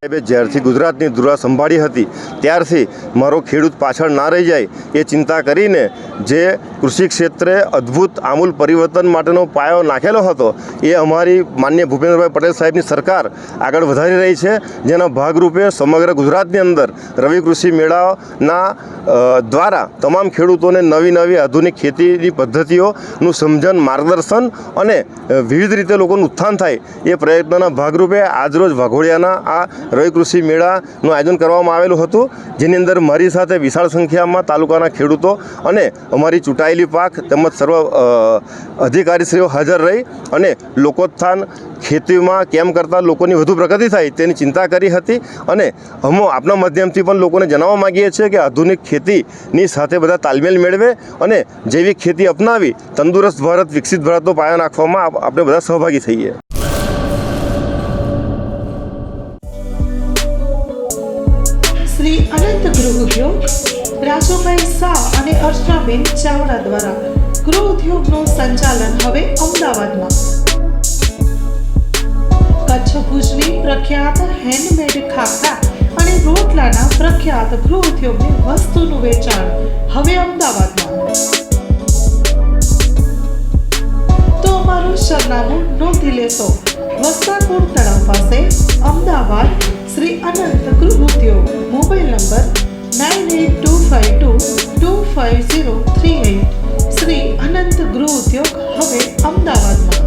જ્યારથી ગુજરાતની ધુરા સંભાળી હતી ત્યારથી મારો ખેડૂત પાછળ ના રહી જાય એ ચિંતા કરીને જે કૃષિ ક્ષેત્રે અદ્ભુત આમૂલ પરિવર્તન માટેનો પાયો નાખેલો હતો એ અમારી માનનીય ભૂપેન્દ્રભાઈ પટેલ સાહેબની સરકાર આગળ વધારી રહી છે, જેના ભાગરૂપે સમગ્ર ગુજરાતની અંદર રવિ કૃષિ મેળાના દ્વારા તમામ ખેડૂતોને નવી નવી આધુનિક ખેતીની પદ્ધતિઓનું સમજણ, માર્ગદર્શન અને વિવિધ રીતે લોકોનું ઉત્થાન થાય એ પ્રયત્નના ભાગરૂપે આજરોજ વાઘોડિયાના આ રવિ કૃષિ મેળાનું આયોજન કરવામાં આવેલું હતું, જેની અંદર મારી સાથે વિશાળ સંખ્યામાં તાલુકાના ખેડૂતો અને અમારી ચૂંટાયેલી પાક તેમજ સર્વ અધિકારીશ્રીઓ હાજર રહી અને લોકોત્થાન ખેતીમાં કેમ કરતાં લોકોની વધુ પ્રગતિ થાય તેની ચિંતા કરી હતી. અને અમે આપના માધ્યમથી પણ લોકોને જણાવવા માગીએ છીએ કે આધુનિક ખેતીની સાથે બધા તાલમેલ મેળવે અને જૈવિક ખેતી અપનાવી તંદુરસ્ત ભારત, વિકસિત ભારતનો પાયો નાખવામાં આપણે બધા સહભાગી થઈએ. શ્રી અનંત ગૃહ ઉદ્યોગ રાજુભાઈ શાહ અને અર્ચનાબેન ચાવડા દ્વારા ગૃહ ઉદ્યોગનું સંચાલન હવે અમદાવાદમાં. કચ્છ ભુજની પ્રખ્યાત હેન્ડમેડ ખાખરા અને રોટલાના પ્રખ્યાત ગૃહ ઉદ્યોગની વસ્તુનું વેચાણ હવે અમદાવાદમાં. તો અમારું સરનામું નોંધી લેશો. વસ્તારપુર તળાવ પાસે, અમદાવાદ, શ્રી અનંત ગૃહ ઉદ્યોગ. Mobile number 9825225038. શ્રી અનંત ગૃહ ઉદ્યોગ હવે અમદાવાદમાં.